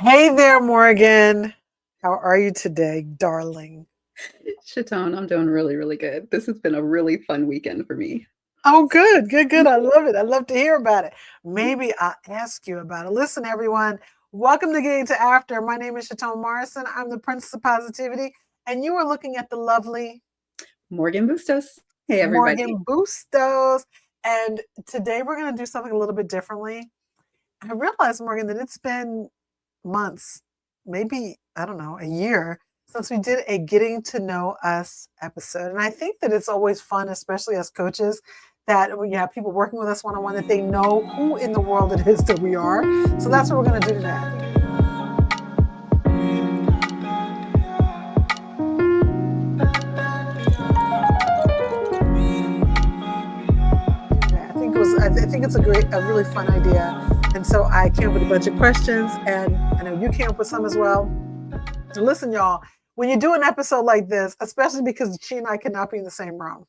Hey there, Morgan. How are you today, darling? Chatone, I'm doing really, really good. This has been a really fun weekend for me. Oh, good, good, good. I love it. I love to hear about it. Maybe I'll ask you about it. Listen, everyone, welcome to Getting to After. My name is Chatone Morrison. I'm the Princess of Positivity, and you are looking at the lovely Morgan Bustos. Hey, everybody. Morgan Bustos. And today we're going to do something a little bit differently. I realized, Morgan, that it's been months, maybe, I don't know, a year since we did a Getting to Know Us episode. And I think that it's always fun, especially as coaches, that when you have people working with us one on one, that they know who in the world it is that we are. So that's what we're going to do today. I think it's a really fun idea. And so I came up with a bunch of questions, and I know you came up with some as well. So listen, y'all, when you do an episode like this, especially because she and I cannot be in the same room,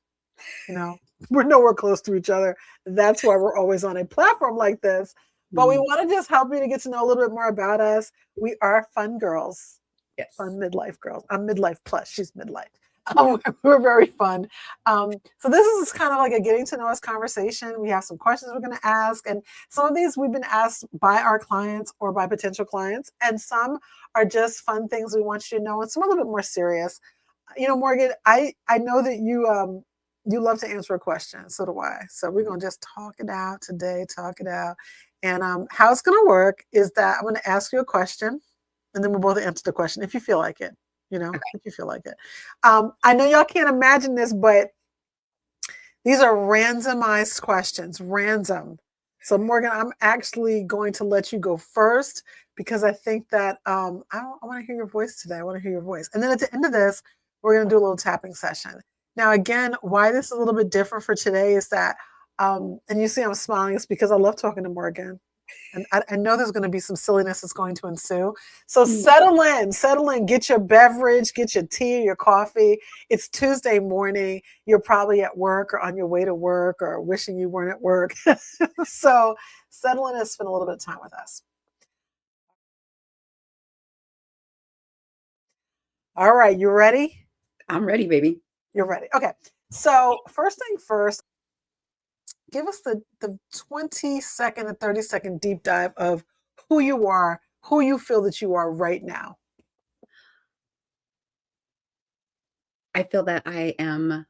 you know, we're nowhere close to each other. That's why we're always on a platform like this. But we Mm, want to just help you to get to know a little bit more about us. We are fun girls, yes. fun midlife girls. I'm midlife plus, she's midlife. We're very fun. So this is kind of like a getting to know us conversation. We have some questions we're going to ask, and some of these we've been asked by our clients or by potential clients, and some are just fun things we want you to know, and some a little bit more serious. You know, Morgan, I know that you love to answer a question. So do I. So we're gonna just talk it out today. Talk it out. And how it's gonna work is that I'm gonna ask you a question, and then we'll both answer the question if you feel like it. You know, Okay. if you feel like it. I know y'all can't imagine this, but these are randomized questions. Random. So Morgan, I'm actually going to let you go first because I think that I want to hear your voice today. I want to hear your voice. And then at the end of this, we're going to do a little tapping session. Now, again, why this is a little bit different for today is that, and you see I'm smiling, it's because I love talking to Morgan. And I know there's going to be some silliness that's going to ensue. So Mm, settle in, get your beverage, get your tea, your coffee. It's Tuesday morning. You're probably at work or on your way to work or wishing you weren't at work. So settle in and spend a little bit of time with us. All right, you ready? I'm ready, baby. You're ready. Okay. So first thing first, give us the 20-second to 30-second deep dive of who you are, who you feel that you are right now. I feel that I am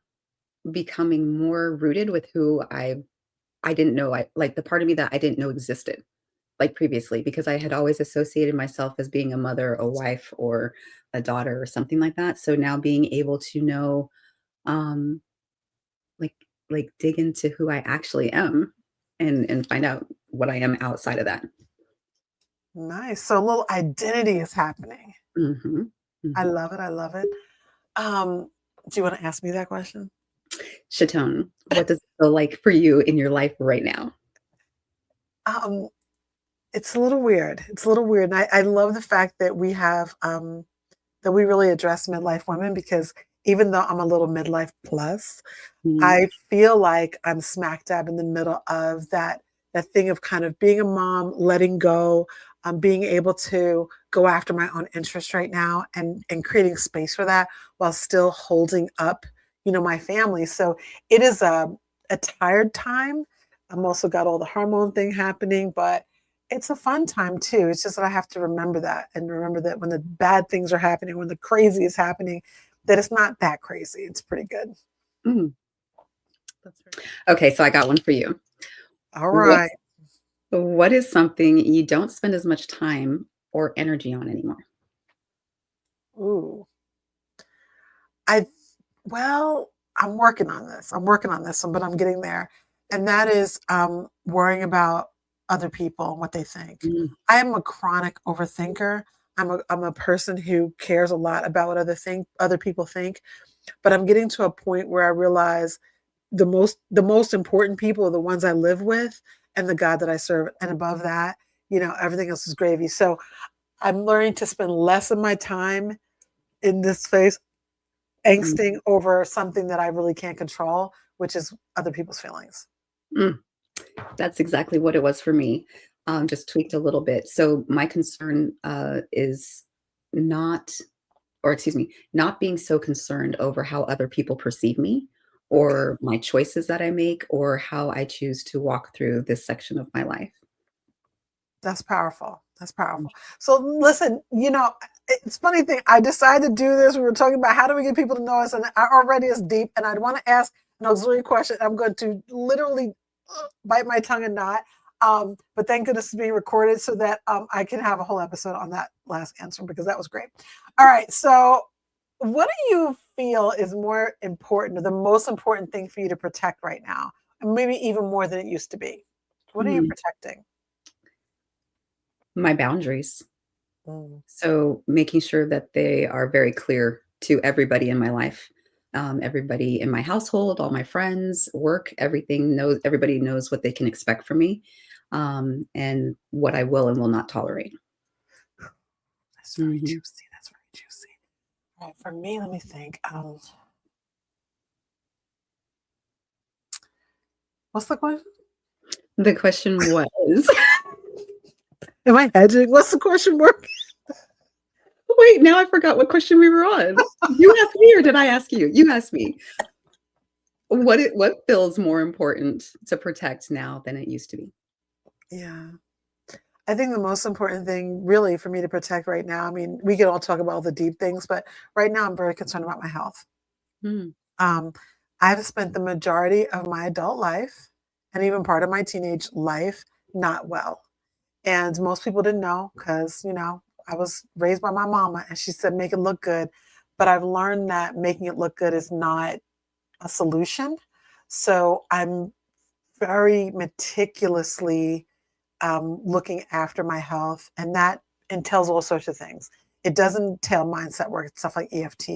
becoming more rooted with who I didn't know I like the part of me that I didn't know existed like previously because I had always associated myself as being a mother, a wife, or a daughter or something like that. So now being able to know um like dig into who I actually am and find out what I am outside of that. Nice. So a little identity is happening. Mhm, I mhm. love it. I love it. Um, do you want to ask me that question? Chatone, what does it feel like for you in your life right now? Um, it's a little weird. It's a little weird. And I love the fact that we have that we really address midlife women because even though I'm a little midlife plus, Mhm, I feel like I'm smack dab in the middle of that thing of kind of being a mom, letting go, being able to go after my own interests right now and creating space for that while still holding up, you know, my family. So it is a tired time. I'm also got all the hormone thing happening, but it's a fun time too. It's just that I have to remember that and remember that when the bad things are happening, when the crazy is happening, that it's not that crazy. It's pretty good. mm. Okay, so I got one for you. All What right. what is something you don't spend as much time or energy on anymore? Ooh. I well, I'm working on this. I'm working on this one, but I'm getting there. And that is worrying about other people and what they think. Mm, I am a chronic overthinker. I'm a person who cares a lot about what other people think. But I'm getting to a point where I realize the most important people are the ones I live with and the God that I serve. And above that, you know, everything else is gravy. So I'm learning to spend less of my time in this space mm, angsting over something that I really can't control, which is other people's feelings. mm. That's exactly what it was for me. just tweaked a little bit. So my concern is not, or excuse me, not being so concerned over how other people perceive me Okay. or my choices that I make or how I choose to walk through this section of my life. That's powerful. That's powerful. So listen, it's funny thing. I decided to do this. We were talking about how do we get people to know us, and already it's deep. And I'd want to ask an auxiliary question. I'm going to literally bite my tongue and not. But thank goodness it's being recorded so that I can have a whole episode on that last answer because that was great. All right. So, what do you feel is more important, or the most important thing for you to protect right now, and maybe even more than it used to be? What are you Mm, protecting? my boundaries. Mm. So making sure that they are very clear to everybody in my life, everybody in my household, all my friends, work, everybody knows what they can expect from me, and what I will and will not tolerate. That's very Mhm. juicy. That's very juicy. All right, for me, let me think. What's the question? The question was Am I hedging? What's the question mark? wait, now I forgot what question we were on. You asked me or did I ask you? You asked me. What feels more important to protect now than it used to be? Yeah. I think the most important thing really for me to protect right now, I mean, we could all talk about all the deep things, but right now I'm very concerned about my health. Mm, Um, I've spent the majority of my adult life and even part of my teenage life not well. And most people didn't know because, I was raised by my mama and she said, make it look good. But I've learned that making it look good is not a solution. So I'm very meticulously looking after my health, and that entails all sorts of things. It doesn't entail mindset work, stuff like EFT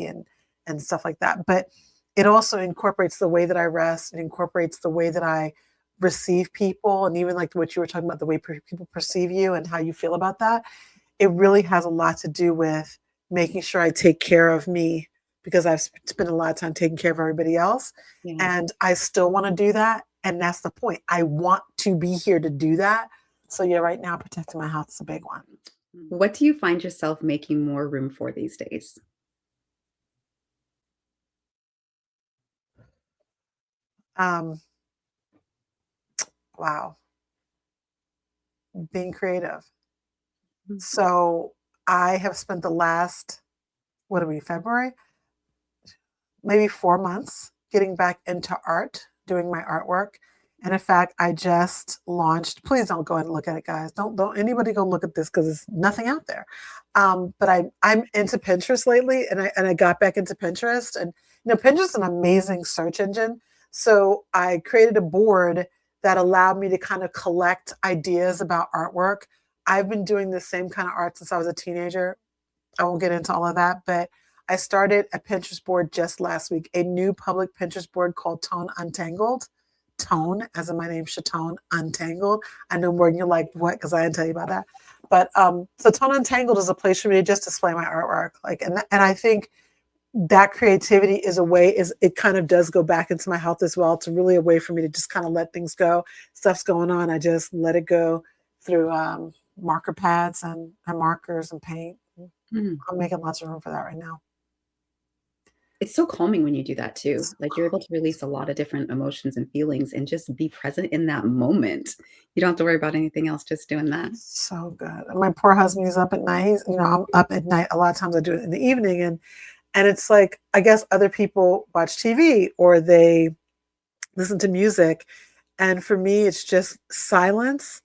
and stuff like that, but it also incorporates the way that I rest. It incorporates the way that I receive people, and even like what you were talking about, the way people perceive you and how you feel about that. It really has a lot to do with making sure I take care of me because I've spent a lot of time taking care of everybody else. yeah. And I still want to do that. And that's the point. I want to be here to do that. So, yeah, right now, protecting my health is a big one. What do you find yourself making more room for these days? Um, wow, being creative. Mm, So, I have spent the last, what are we, February? Maybe 4 months getting back into art, doing my artwork. And in fact, I just launched. Please don't go and look at it, guys. Don't anybody go look at this because there's nothing out there. But I'm into Pinterest lately, and I got back into Pinterest, and Pinterest is an amazing search engine. So I created a board that allowed me to kind of collect ideas about artwork. I've been doing the same kind of art since I was a teenager. I won't get into all of that, but I started a Pinterest board just last week, a new public Pinterest board called Tone Untangled. Tone, as in my name, Chatone Untangled. I know more than you're like, what? Because I didn't tell you about that. But so Tone Untangled is a place for me to just display my artwork. And I think that creativity is a way, is it kind of does go back into my health as well. It's really a way for me to just kind of let things go. Stuff's going on. I just let it go through marker pads and markers and paint. mm. I'm making lots of room for that right now. It's so calming when you do that too. It's Like, you're able to release a lot of different emotions and feelings and just be present in that moment. You don't have to worry about anything else, just doing that. so good. My poor husband, he's up at night. I'm up at night. A lot of times I do it in the evening, and it's like I guess other people watch TV or they listen to music, and for me, it's just silence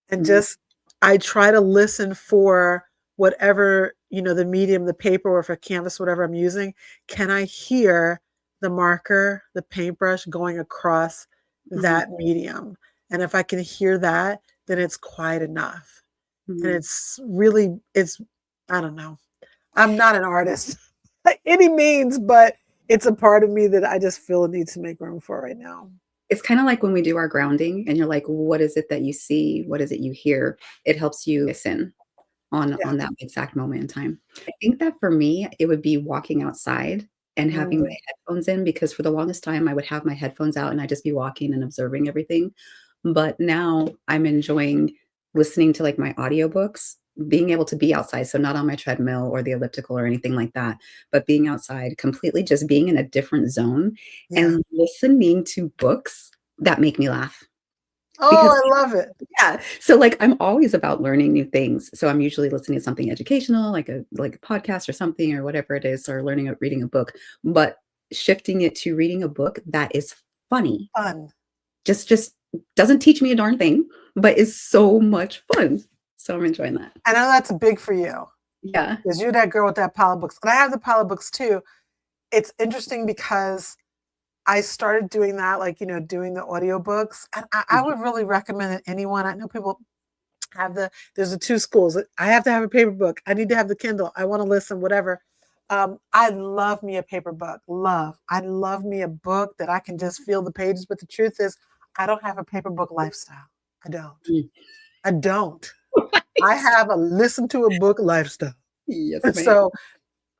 and Mm, just I try to listen for whatever, the medium, the paper, or if a canvas, whatever I'm using. Can I hear the marker, the paintbrush going across mhm, that medium? And if I can hear that, then it's quiet enough. And mhm. it's I don't know. I'm not an artist by any means, but it's a part of me that I just feel a need to make room for right now. It's kinda like when we do our grounding and you're like, "What is it that you see? What is it you hear?" It helps you listen Yeah. on that exact moment in time. I think that for me, it would be walking outside and having my Mm, headphones in because for the longest time, I would have my headphones out and I'd just be walking and observing everything. But now I'm enjoying listening to like my audiobooks, being able to be outside, so not on my treadmill or the elliptical or anything like that, but being outside, completely just being in a different zone Yeah. and listening to books that make me laugh. Oh, Because I love it. yeah, so, like, I'm always about learning new things, so I'm usually listening to something educational, like a podcast or something or whatever it is, or reading a book, but shifting it to reading a book that is funny, Fun. just doesn't teach me a darn thing, but is so much fun. So I'm enjoying that. I know that's big for you Yeah. because you're that girl with that pile of books. And I have the pile of books too. It's interesting because I started doing that, like, doing the audiobooks. And I Mhm. would really recommend that anyone, I know people have there's the two schools. I have to have a paper book. I need to have the Kindle. I want to listen, whatever. I love me a paper book. I love me a book that I can just feel the pages. But the truth is, I don't have a paper book lifestyle. I don't. Mm. I don't. I Right. have a listen to a book lifestyle. Yes, ma'am. So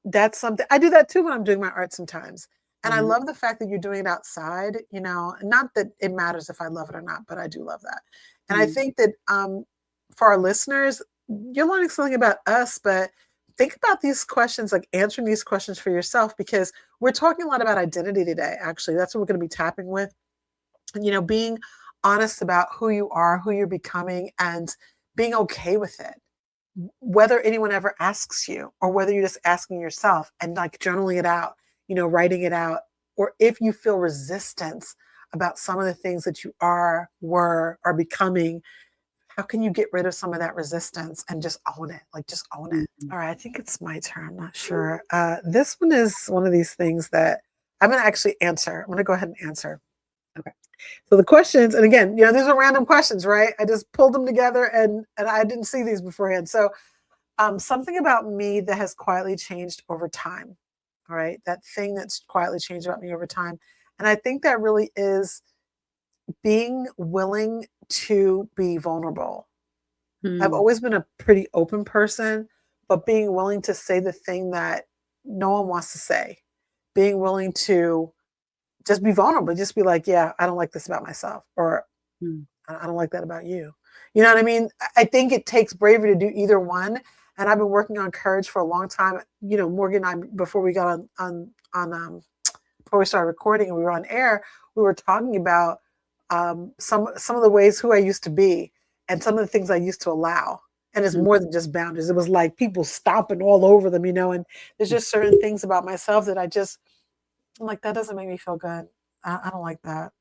that's something I do that too when I'm doing my art sometimes. And I Mhm, love the fact that you're doing it outside, not that it matters if I love it or not, but I do love that. And I mm, think that for our listeners, you're learning something about us, but think about these questions, like answering these questions for yourself, because we're talking a lot about identity today. Actually, that's what we're going to be tapping with. And, being honest about who you are, who you're becoming, and being okay with it, whether anyone ever asks you or whether you're just asking yourself and like journaling it out, writing it out, or if you feel resistance about some of the things that you are becoming, how can you get rid of some of that resistance and just own it? Like just own it. mhm. All right, I think it's my turn. I'm not sure. This one is one of these things that I'm going to actually answer. I'm going to go ahead and answer. Okay. So the questions, and again, these are random questions, right? I just pulled them together and I didn't see these beforehand. So something about me that has quietly changed over time. All right. That thing that's quietly changed about me over time. And I think that really is being willing to be vulnerable. I've Mm, always been a pretty open person, but being willing to say the thing that no one wants to say, being willing to just be vulnerable, just be like, yeah, I don't like this about myself, or mm, I don't like that about you. You know what I mean? I think it takes bravery to do either one. And I've been working on courage for a long time. Morgan and I, before we got before we started recording and we were on air, we were talking about some of the ways who I used to be and some of the things I used to allow. And it's mm, more than just boundaries. It was like people stomping all over them, and there's just certain things about myself that I'm like, that doesn't make me feel good. I don't like that,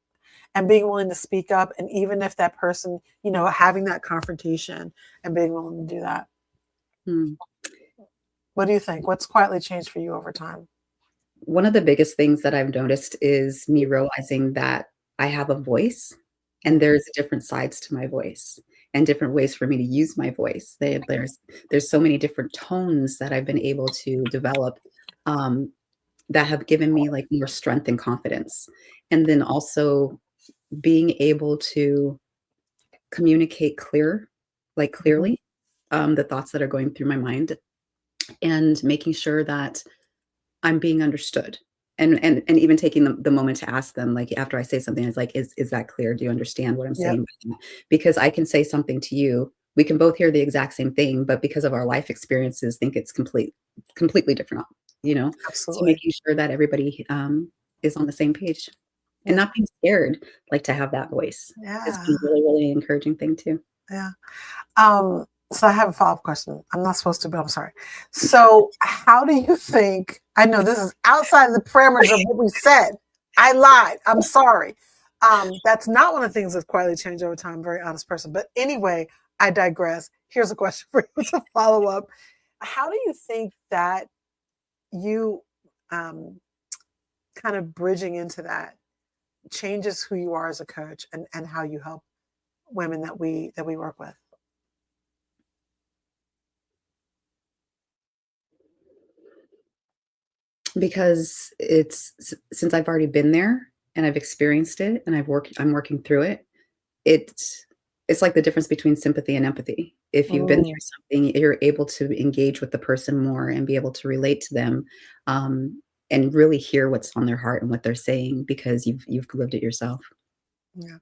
and being willing to speak up, and even if that person, having that confrontation and being willing to do that. mm. What do you think? What's quietly changed for you over time? One of the biggest things that I've noticed is me realizing that I have a voice and Mm, there's different sides to my voice and different ways for me to use my voice. There's so many different tones that I've been able to develop, um, that have given me, like, more strength and confidence. And then also being able to communicate mhm. clearly, the thoughts that are going through my mind and making sure that I'm being understood. And even taking the moment to ask them, like, after I say something, it's like, "Is that clear? Do you understand what I'm Yep. saying by that?" Because I can say something to you, we can both hear the exact same thing, but because of our life experiences, think it's completely different, you know? So Absolutely. making sure that everybody, is on the same page and Yeah. not being scared, like, to have that voice has Yeah. been really, really encouraging thing too. Yeah. So I have a follow-up question. I'm not supposed to, but I'm sorry. So how do you think, I know this is outside of the parameters of what we said. I lied. I'm sorry. That's not one of the things that's quietly changed over time. I'm a very honest person. But anyway, I digress. Here's a question for you to follow up. How do you think that you um, kind of bridging into that changes who you are as a coach and how you help women that we work with? Because since I've already been there and I've experienced it and I'm working through it, it's it's like the difference between sympathy and empathy. If you've been Mm, through something, you're able to engage with the person more and be able to relate to them, and really hear what's on their heart and what they're saying because you've lived it yourself. yeah.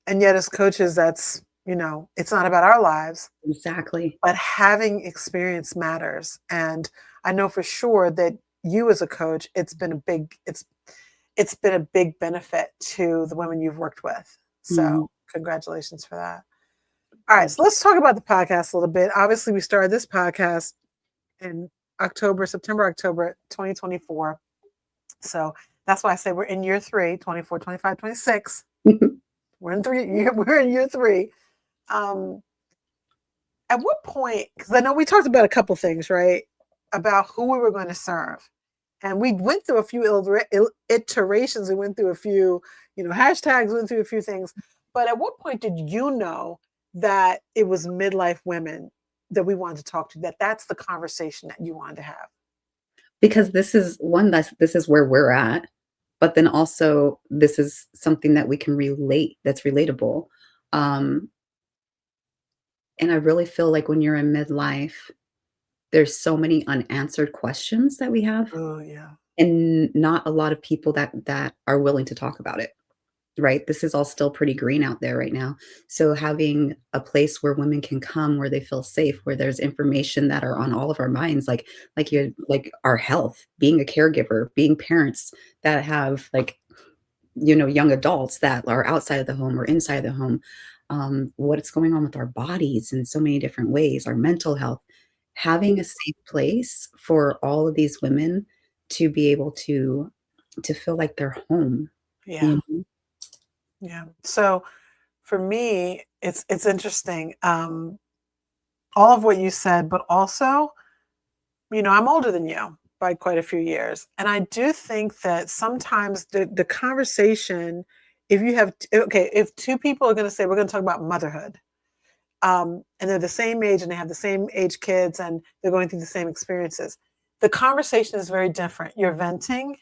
And yet as coaches, that's It's not about our lives, Exactly. but having experience matters. And I know for sure that you as a coach, it's been a big benefit to the women you've worked with. Mhm. So congratulations for that. All right, so let's talk about the podcast a little bit. Obviously, we started this podcast in September, October 2024. So that's why I say we're in year three, 24, 25, 26. We're in we're in year three. Um, at what point, because I know we talked about a couple things, right? About who we were going to serve. And we went through a few iterations. We went through a few, hashtags, went through a few things. But at what point did you know that it was midlife women that we wanted to talk to, that's the conversation that you wanted to have? Because this is where we're at, but then also this is something that we can relate that's relatable. Um, and I really feel like when you're in midlife, there's so many unanswered questions that we have, Oh, yeah. and not a lot of people that are willing to talk about it. Right? This is all still pretty green out there right now. So having a place where women can come, where they feel safe, where there's information that are on all of our minds, like our health, being a caregiver, being parents that have young adults that are outside of the home or inside of the home, what's going on with our bodies in so many different ways, our mental health, having a safe place for all of these women to be able to feel like they're home. Yeah. You know? Yeah. So for me, it's interesting. All of what you said, but also, I'm older than you by quite a few years. And I do think that sometimes the conversation, if you have, okay, if two people are going to say, we're going to talk about motherhood, and they're the same age and they have the same age kids and they're going through the same experiences, the conversation is very different. You're venting,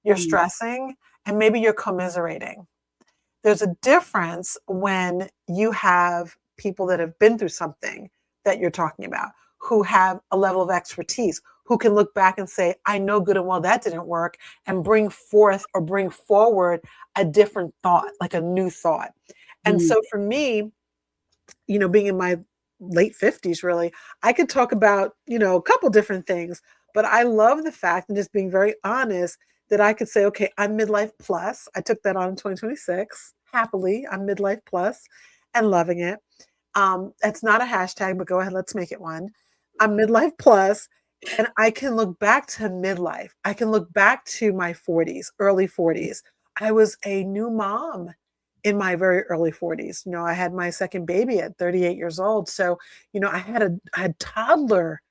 you're Mm, stressing, and maybe you're commiserating. There's a difference when you have people that have been through something that you're talking about, who have a level of expertise, who can look back and say, I know good and well that didn't work, and bring forth or bring forward a different thought, like a new thought. And mm, so for me, being in my late 50s, really, I could talk about, a couple different things, but I love the fact, and just being very honest, that I could say, okay, I'm midlife plus. I took that on in 2026. Happily, I'm midlife plus and loving it. It's not a hashtag, but go ahead, let's make it one. I'm midlife plus, and I can look back to midlife. I can look back to my 40s, early 40s. I was a new mom in my very early 40s. I had my second baby at 38 years old. So, I had toddler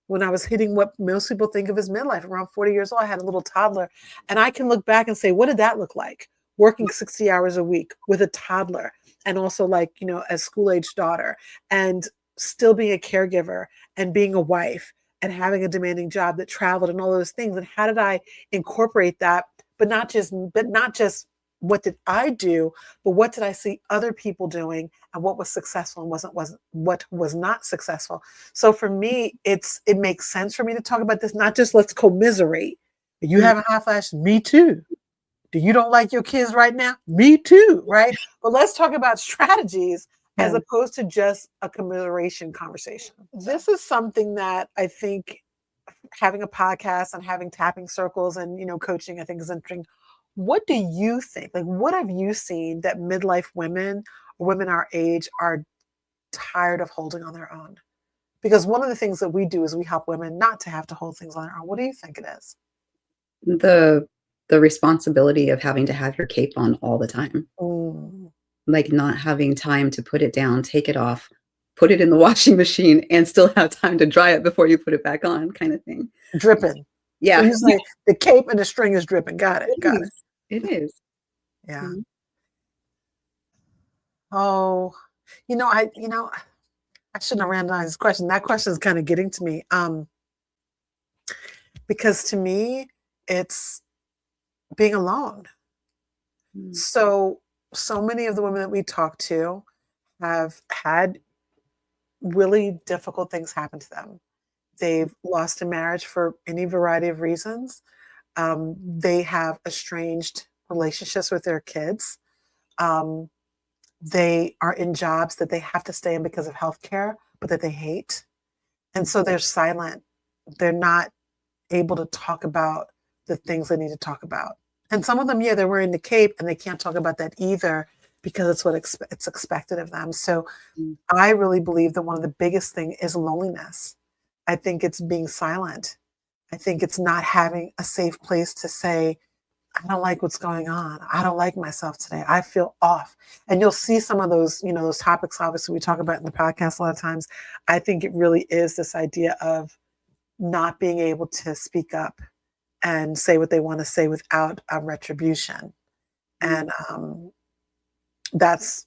when I was hitting what most people think of as midlife. Around 40 years old, I had a little toddler. And I can look back and say, what did that look like? Working 60 hours a week with a toddler, and also, like, a school age daughter, and still being a caregiver and being a wife and having a demanding job that traveled and all those things. And how did I incorporate that? But not just what did I do, but what did I see other people doing, and what was successful and wasn't what was not successful. So for me, it makes sense for me to talk about this, not just let's commiserate. You mm, having hot flash, me too. Do you don't like your kids right now? Me too, right? But let's talk about strategies as yeah. opposed to just a commiseration conversation. This is something that I think having a podcast and having tapping circles and coaching, I think, is interesting. What do you think? Like, what have you seen that midlife women or women our age are tired of holding on their own? Because one of the things that we do is we help women not to have to hold things on their own. What do you think it is? The the responsibility of having to have your cape on all the time, Mm, like, not having time to put it down, take it off, put it in the washing machine, and still have time to dry it before you put it back on, kinda thing. dripping. So Yeah, you say the cape and the string is dripping. Got it. it Got it. is. It is. Yeah. Mhm. Oh, I shouldn't have ran down this question. That question is kind of getting to me. Because to me, it's being alone. Mm, So many of the women that we talk to have had really difficult things happen to them. They've lost a marriage for any variety of reasons. They have estranged relationships with their kids. Um, they are in jobs that they have to stay in because of healthcare, but that they hate. And so they're silent. They're not able to talk about the things they need to talk about. And some of them, yeah, they're wearing the cape and they can't talk about that either because it's what it's expected of them. So Mm. I really believe that one of the biggest thing is loneliness. I think it's being silent. I think it's not having a safe place to say, I don't like what's going on. I don't like myself today. I feel off. And you'll see some of those, those topics, obviously, we talk about in the podcast a lot of times. I think it really is this idea of not being able to speak up and say what they want to say without a retribution. Mm. And that's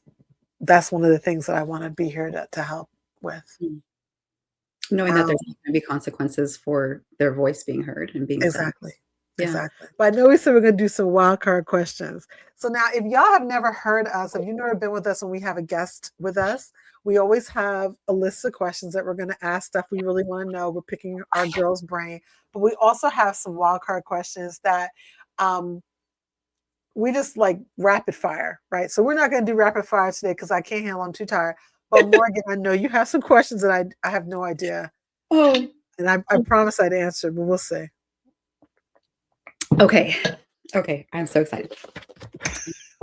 one of the things that I want to be here to help with. Mm. Knowing that Um, there's going to be consequences for their voice being heard and being said. exactly. Yeah. Exactly. But I know we said we're going to do some wild card questions. So now, if y'all have never heard us, if you've never been with us when we have a guest with us, we always have a list of questions that we're going to ask, stuff we really want to know. We're picking our girl's brain. But we also have some wild card questions that we just like rapid fire, right? So we're not going to do rapid fire today because I can't handle. I'm too tired. But Morgan, I know you have some questions that I have no idea, Oh, and I promise I'd answer, but we'll see. okay. Okay. I'm so excited.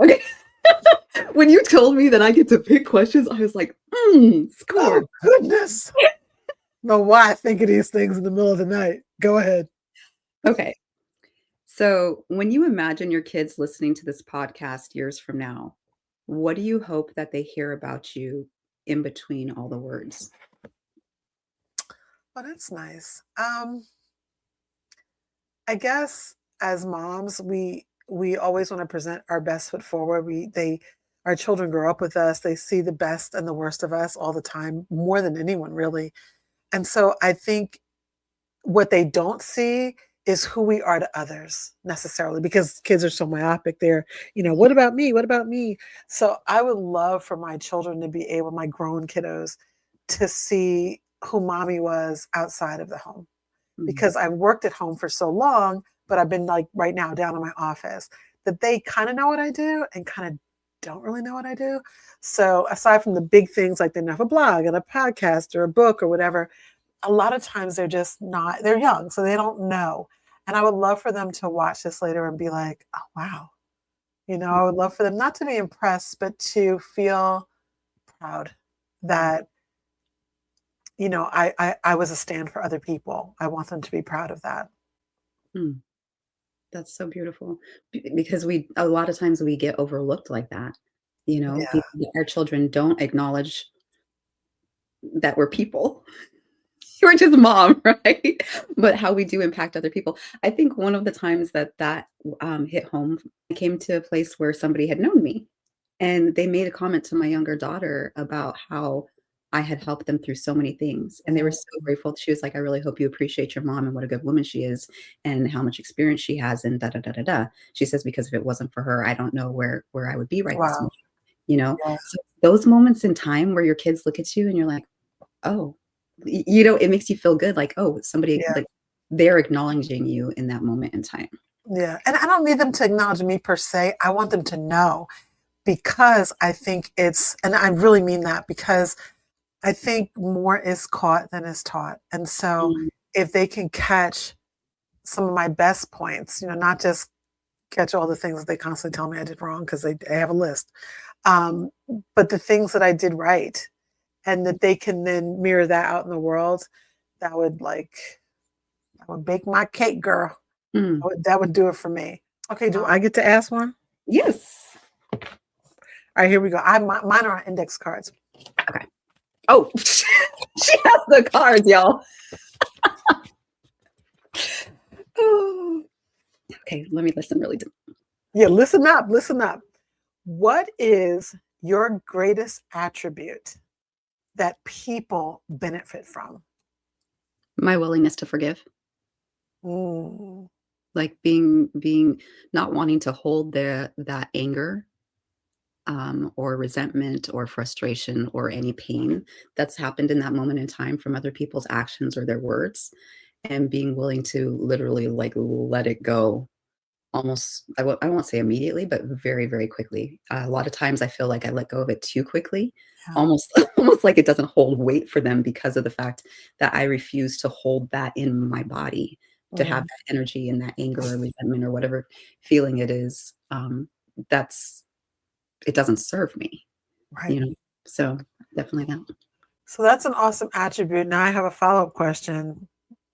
Okay. When you told me that I get to pick questions, I was like, score. Oh goodness! Know why I think of these things in the middle of the night. Go ahead. Okay. So, when you imagine your kids listening to this podcast years from now, what do you hope that they hear about you in between all the words? Oh, that's nice. I guess as moms, we always want to present our best foot forward. Our children grow up with us. They see the best and the worst of us all the time, more than anyone really. And so I think what they don't see is who we are to others necessarily because kids are so myopic. They're, what about me? What about me? So I would love for my children to be able, my grown kiddos, to see who mommy was outside of the home Mm. because I've worked at home for so long, but I've been like right now down in my office that they kind of know what I do and kind of don't really know what I do. So aside from the big things like they have a blog and a podcast or a book or whatever, a lot of times they're just not, they're young, so they don't know. And I would love for them to watch this later and be like, oh, wow. I would love for them not to be impressed, but to feel proud that, I was a stand for other people. I want them to be proud of that. Mm. That's so beautiful because a lot of times we get overlooked like that. Yeah. Our children don't acknowledge that we're people. We're just mom, right? But how we do impact other people. I think one of the times that hit home, I came to a place where somebody had known me, and they made a comment to my younger daughter about how I had helped them through so many things, and they were Mhm. so grateful. She was like, "I really hope you appreciate your mom and what a good woman she is, and how much experience she has." And da da da da da. She says, "Because if it wasn't for her, I don't know where I would be right this Wow. moment." You know, Yeah. so those moments in time where your kids look at you and you're like, "Oh." It makes you feel good, like, oh, somebody Yeah. like they're acknowledging you in that moment in time. Yeah. And I don't need them to acknowledge me per se. I want them to know because I think and I really mean that because I think more is caught than is taught. And so Mm. if they can catch some of my best points, not just catch all the things that they constantly tell me I did wrong because they have a list, um, but the things that I did right and that they can then mirror that out in the world, that would bake my cake, girl. Mm. That would do it for me. Okay, do Uh, I get to ask one? yes. All right, here we go. Mine are on index cards. Okay. Oh, she has the cards, y'all. Oh. Okay, let me listen really deep. Yeah, listen up, listen up. What is your greatest attribute that people benefit from? My willingness to forgive, Mm, like being not wanting to hold that anger, or resentment or frustration or any pain that's happened in that moment in time from other people's actions or their words, and being willing to literally like let it go almost, I won't say immediately, but very, very quickly. A lot of times I feel like I let go of it too quickly, Yeah. almost almost like it doesn't hold weight for them because of the fact that I refuse to hold that in my body, to have Mm, that energy and that anger or resentment or whatever feeling it is. That's it doesn't serve me, right. you know? So, definitely that. So that's an awesome attribute. Now I have a follow-up question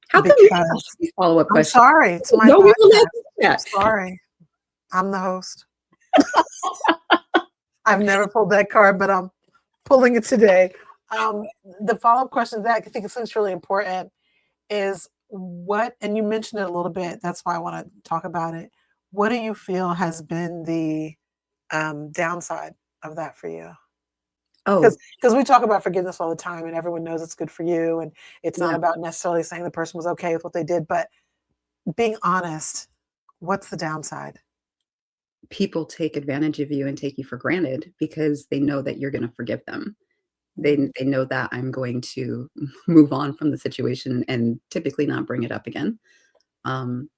How come you have because these follow-up I'm questions? sorry, it's my No, we were allowed podcast. to do I'm that. sorry. I'm the host. I've never pulled that card, but I'm pulling it today. Um, the follow-up question that I think is really important is what, and you mentioned it a little bit, that's why I want to talk about it. What do you feel has been the downside of that for you? Oh, Because we talk about forgiveness all the time and everyone knows it's good for you. And it's not yeah. about necessarily saying the person was okay with what they did, but being honest, what's the downside? People take advantage of you and take you for granted because they know that you're gonna forgive them. Mm, They know that I'm going to move on from the situation and typically not bring it up again.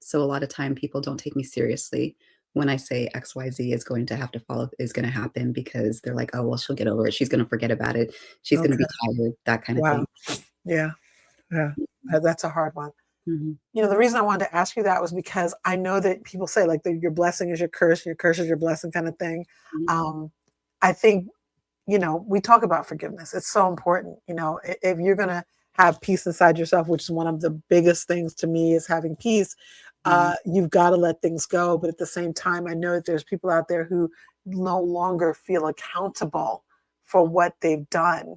So a lot of time people don't take me seriously when I say XYZ is going to have to follow is gonna happen because they're like, "Oh, well, she'll get over it. She's gonna forget about it. She's gonna okay. be tired," that kind of Wow. thing. Yeah. Yeah. That's a hard one. Mhm, The reason I wanted to ask you that was because I know that people say like your blessing is your curse is your blessing kind of thing. mhm, Um, I think, we talk about forgiveness. It's so important. If you're going to have peace inside yourself, which is one of the biggest things to me is having peace, mhm, you've got to let things go. But at the same time, I know that there's people out there who no longer feel accountable for what they've done.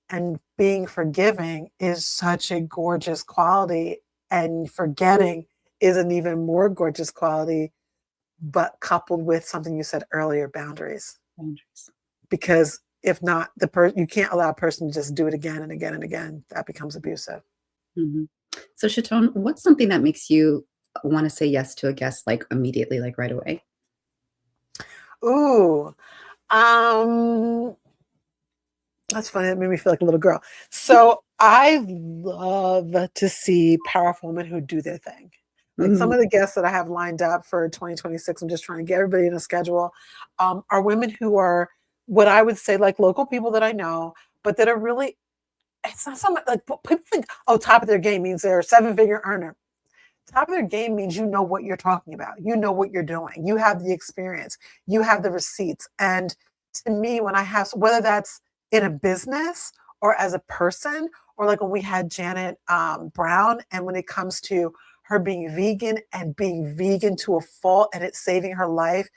And being forgiving is such a gorgeous quality, and forgetting is an even more gorgeous quality, but coupled with something you said earlier, boundaries. boundaries. Because if not, you can't allow a person to just do it again and again and again. That becomes abusive. Mhm. So, Chatone, what's something that makes you wanna say yes to a guest, like, immediately, like, right away? Ooh, um, that's funny. That made me feel like a little girl. So I love to see powerful women who do their thing. Like some Mhm, of the guests that I have lined up for 2026, I'm just trying to get everybody in a schedule, are women who are what I would say like local people that I know, but that are really, it's not so much like people think, oh, top of their game means they're a seven-figure earner. Top of their game means you know what you're talking about. You know what you're doing. You have the experience. You have the receipts. And to me, when I have, whether that's in a business or as a person, or like when we had Janet Brown, and when it comes to her being vegan and being vegan to a fault and it's saving her life,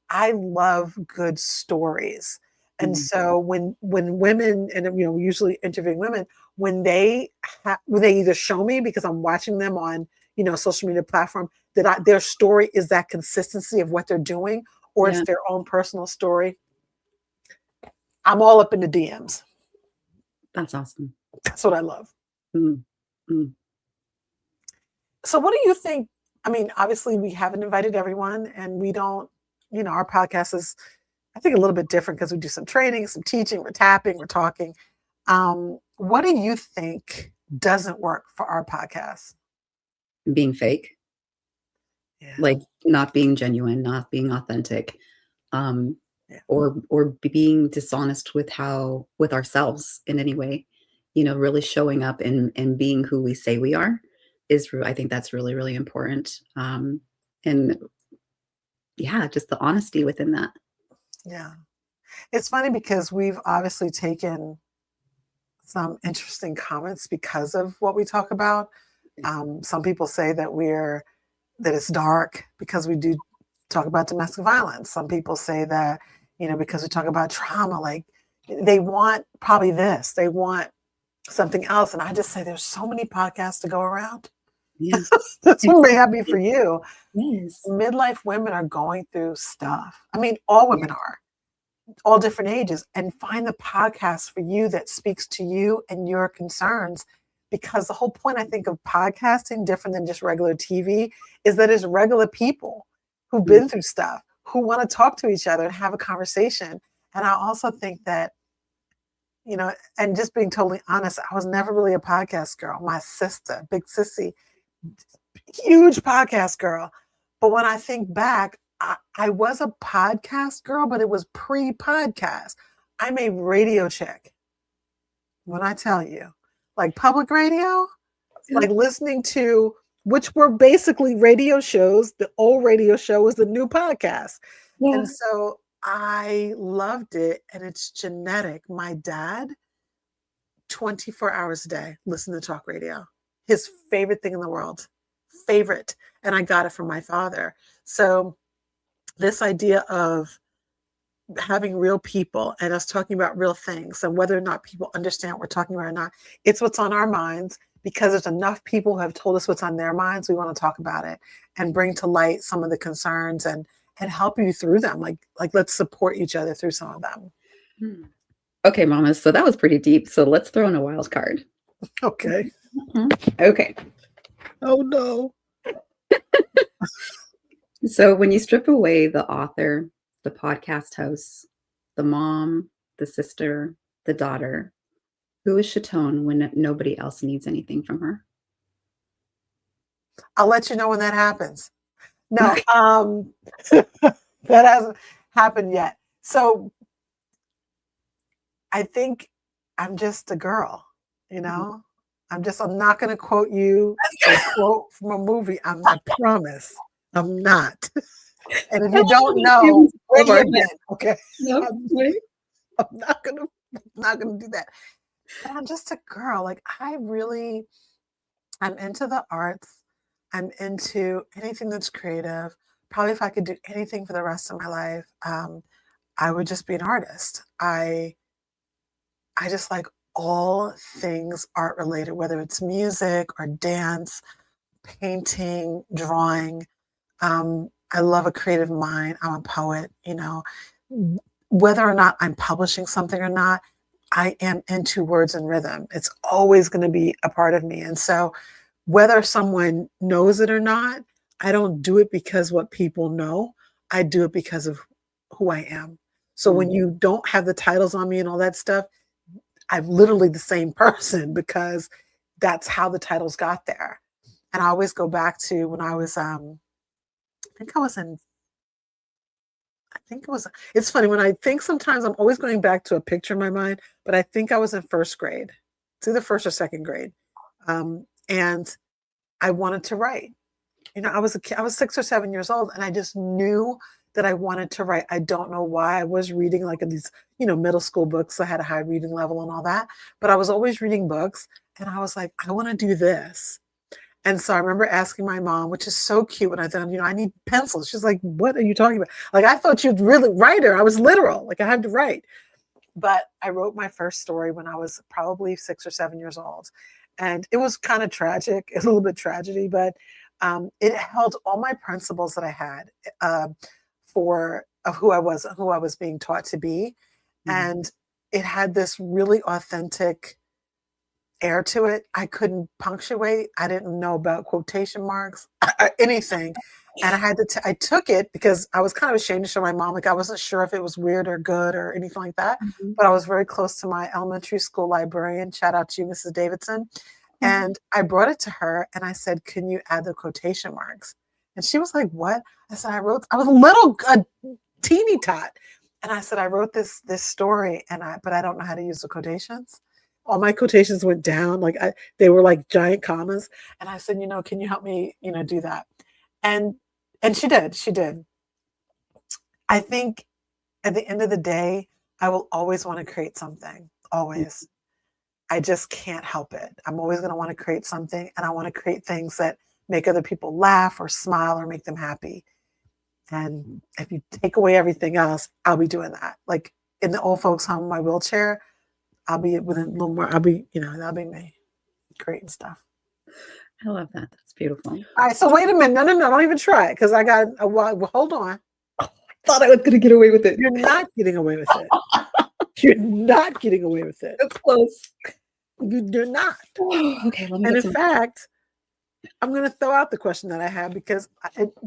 I love good stories. And mhm, so when women, and usually interviewing women, when they either show me because I'm watching them on social media platform that their story is that consistency of what they're doing, or it's yeah, their own personal story, I'm all up in the DMs. that's awesome. That's what I love. Mm, mm, So what do you think? I mean, obviously we haven't invited everyone, and we don't, our podcast is, I think, a little bit different because we do some training, some teaching, we're tapping, we're talking. What do you think doesn't work for our podcast? being fake, Yeah, like, not being genuine, not being authentic, um, yeah, or being dishonest with ourselves in any way, really showing up and being who we say we are I think that's really, really important, and yeah, just the honesty within that. yeah. It's funny because we've obviously taken some interesting comments because of what we talk about. Some people say that it's dark because we do talk about domestic violence. Some people say that because we talk about trauma, like they want probably this, they want something else, and I just say there's so many podcasts to go around. Yeah, That's what may happy for exactly. you. Yes. Midlife women are going through stuff. I mean, all women Yes. are, all different ages, and find the podcast for you that speaks to you and your concerns. Because the whole point, I think, of podcasting, different than just regular TV, is that it's regular people who've Mm, been through stuff who want to talk to each other and have a conversation. And I also think that, and just being totally honest, I was never really a podcast girl. My sister, big sissy, huge podcast girl. But when I think back, I was a podcast girl, but it was pre-podcast. I'm a radio chick. When I tell you, like public radio, Yeah. like listening to, which were basically radio shows. The old radio show was the new podcast. Yeah. And so I loved it. And it's genetic. My dad, 24 hours a day, listened to talk radio. His favorite thing in the world. Favorite. And I got it from my father. So this idea of having real people and us talking about real things, and whether or not people understand what we're talking about or not, it's what's on our minds, because there's enough people who have told us what's on their minds. We want to talk about it and bring to light some of the concerns and help you through them. Like let's support each other through some of them. Hmm. Okay, Mama. So that was pretty deep. So let's throw in a wild card. Okay. Okay. Oh no. So when you strip away the author, the podcast host, the mom, the sister, the daughter, who is Chatone when nobody else needs anything from her? I'll let you know when that happens. No, Okay. that hasn't happened yet. So I think I'm just a girl, you know? I'm not going to quote you a quote from a movie. I promise I'm not. And if you don't know, where you been? Okay. Nope. I'm not gonna do that. But I'm just a girl. Like I'm into the arts. I'm into anything that's creative. Probably if I could do anything for the rest of my life, I would just be an artist. I just like all things art related, whether it's music or dance, painting, drawing. I love a creative mind. I'm a poet, you know. Whether or not I'm publishing something or not, I am into words and rhythm. It's always going to be a part of me. And so whether someone knows it or not, I don't do it because what people know. I do it because of who I am. So when you don't have the titles on me and all that stuff, I'm literally the same person, because that's how the titles got there. And I always go back to when I was think I was in I think it was it's funny when I think, sometimes I'm always going back to a picture in my mind, but I think I was in first grade. It's either first or second grade. And I wanted to write. You know, I was a kid, I was 6 or 7 years old, and I just knew that I wanted to write. I don't know why. I was reading like these, middle school books. I had a high reading level and all that, but I was always reading books, and I was like, I want to do this. And so I remember asking my mom, which is so cute, when I thought, I need pencils. She's like, what are you talking about? Like, I thought you'd really write her. I was literal. Like, I had to write. But I wrote my first story when I was probably 6 or 7 years old. And it was kind of tragic. It's a little bit tragedy, but it held all my principles that I had of who I was being taught to be. And it had this really authentic air to it. I couldn't punctuate. I didn't know about quotation marks or anything. And I took it because I was kind of ashamed to show my mom. Like, I wasn't sure if it was weird or good or anything like that. But I was very close to my elementary school librarian. Shout out to you, Mrs. Davidson. And I brought it to her and I said, can you add the quotation marks? And she was like, what? I said, I was a teeny tot. And I said, I wrote this story, but I don't know how to use the quotations. All my quotations went down. They were like giant commas. And I said, can you help me, do that? And she did. I think at the end of the day, I will always want to create something. Always. I just can't help it. I'm always going to want to create something, and I want to create things that make other people laugh or smile or make them happy. And if you take away everything else, I'll be doing that. Like in the old folks home, my wheelchair, I'll be within a little more. That'll be me creating stuff. I love that. That's beautiful. All right. So wait a minute. No. Don't even try it, because I got a while. Well, hold on. I thought I was going to get away with it. You're not getting away with it. You're not getting away with it. So close. You're not. Okay. Let me And get in fact, I'm going to throw out the question that I have, because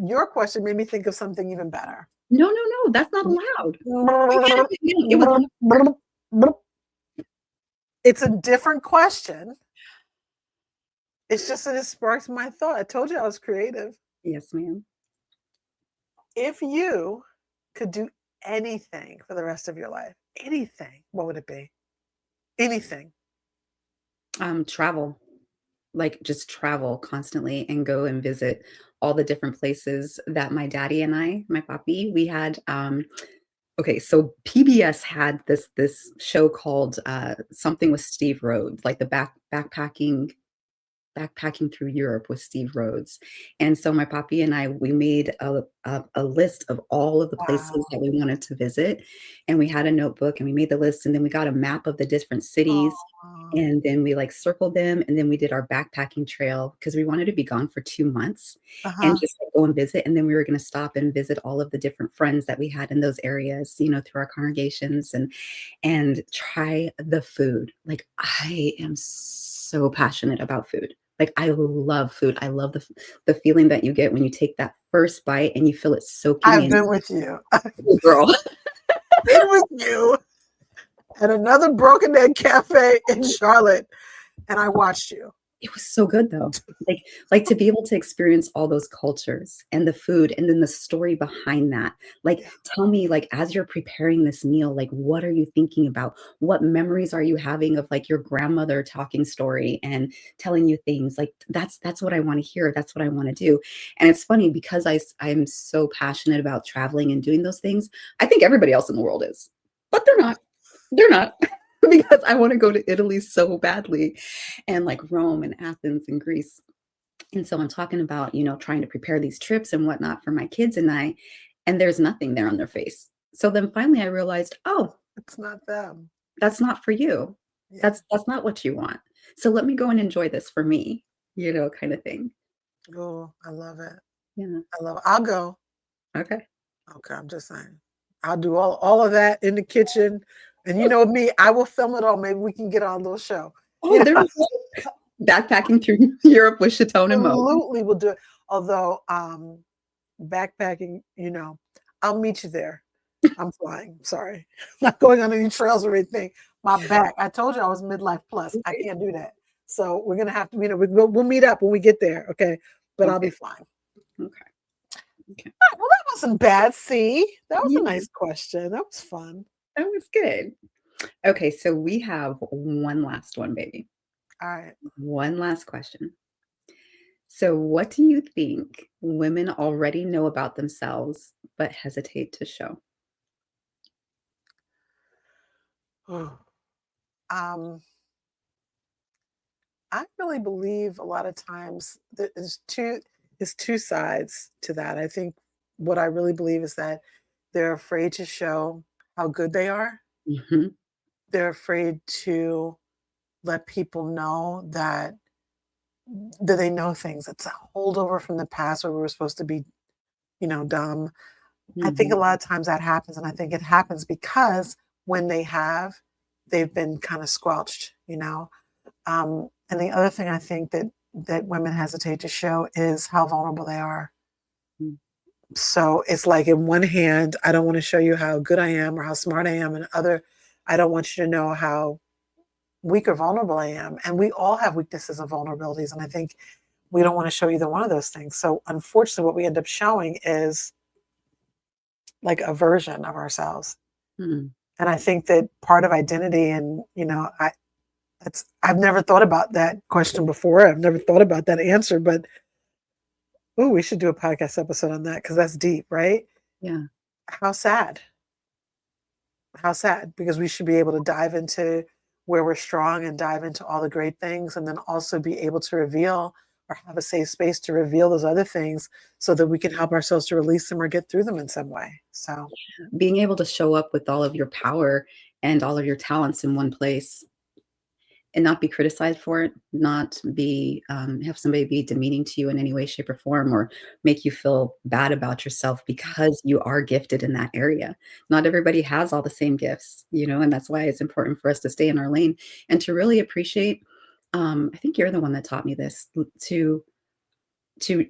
your question made me think of something even better. No. That's not allowed. It was It's a different question. It's just that it sparks my thought. I told you I was creative. Yes, ma'am. If you could do anything for the rest of your life, anything, what would it be? Anything. Travel. Like, just travel constantly and go and visit all the different places that my daddy and my papi, we had, okay, so PBS had this show called, something with Steve Rhodes, like the backpacking through Europe with Steve Rhodes. And so my papi and I, we made a list of all of the places Wow. that we wanted to visit, and we had a notebook, and we made the list, and then we got a map of the different cities, Oh, and then we, like, circled them, and then we did our backpacking trail because we wanted to be gone for 2 months and uh-huh. just, like, go and visit, and then we were gonna stop and visit all of the different friends that we had in those areas, through our congregations and try the food. Like, I am so passionate about food. Like, I love food. I love the feeling that you get when you take that first bite and you feel it soaking I've in. been with you. I've Oh, girl. been with you at another Broken Egg Cafe in Charlotte, and I watched you. It was so good, though. Like, to be able to experience all those cultures and the food and then the story behind that. Like, Yeah. tell me, like, as you're preparing this meal, like, what are you thinking about? What memories are you having of, like, your grandmother talking story and telling you things? Like, that's what I wanna hear, that's what I wanna do. And it's funny because I'm so passionate about traveling and doing those things, I think everybody else in the world is, but they're not. They're not. Because I wanna go to Italy so badly, and, like, Rome and Athens and Greece. And so I'm talking about, trying to prepare these trips and whatnot for my kids and there's nothing there on their face. So then finally I realized, "Oh, It's not them. that's not for you. Yeah. That's not what you want. So let me go and enjoy this for me," kinda thing. Oh, I love it. Yeah. I love it. I'll go. Okay. Okay, I'm just saying. I'll do all of that in the kitchen. And you know me, I will film it all. Maybe we can get on a little show. You Oh, know, there we go. Backpacking through Europe with Chatone and Morgan. absolutely we'll do it. Although backpacking, I'll meet you there. I'm flying. Sorry. Not going on any trails or anything. My back. I told you I was midlife plus. I Okay. can't do that. So we're gonna have to, we'll meet up when we get there. Okay. But Sounds I'll be good. fine. Okay. Okay. Well, that wasn't bad. See, that was a Yeah, nice question. That was fun. that was good. Okay, so we have one last one, baby. All right. One last question. So, what do you think women already know about themselves but hesitate to show? Oh, Um, I really believe a lot of times that is two sides to that. I think what I really believe is that they're afraid to show how good they are. Mhm, They're afraid to let people know that they know things. It's a holdover from the past where we were supposed to be, dumb. I think a mhm, lot of times that happens, and I think it happens because when they've been kind of squelched, and the other thing I think that women hesitate to show is how vulnerable they are. mm, So it's like in one hand, I don't want to show you how good I am or how smart I am, and other, I don't want you to know how weak or vulnerable I am. And we all have weaknesses and vulnerabilities, and I think we don't want to show either one of those things. So unfortunately, what we end up showing is like a version of ourselves. mm. And I think that part of identity, and I've never thought about that question before. I've never thought about that answer, but oh, we should do a podcast episode on that because that's deep, right? Yeah, How sad. How sad, because we should be able to dive into where we're strong and dive into all the great things, and then also be able to reveal or have a safe space to reveal those other things so that we can help ourselves to release them or get through them in some way. So, being able to show up with all of your power and all of your talents in one place and not be criticized for it, not be have somebody be demeaning to you in any way, shape, or form, or make you feel bad about yourself because you are gifted in that area. Not everybody has all the same gifts, and that's why it's important for us to stay in our lane and to really appreciate. I think you're the one that taught me this to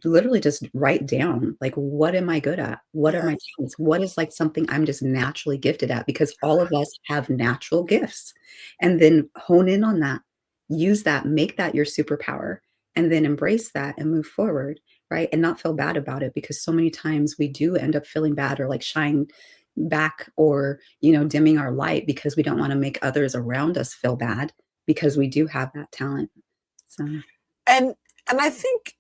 literally just write down, like, what am I good at? What are my yes, talents? What is, like, something I'm just naturally gifted at? Because all of us have natural gifts, and then hone in on that, use that, make that your superpower, and then embrace that and move forward, right? And not feel bad about it, because so many times we do end up feeling bad or like shying back, or, dimming our light because we don't want to make others around us feel bad because we do have that talent. So, And I think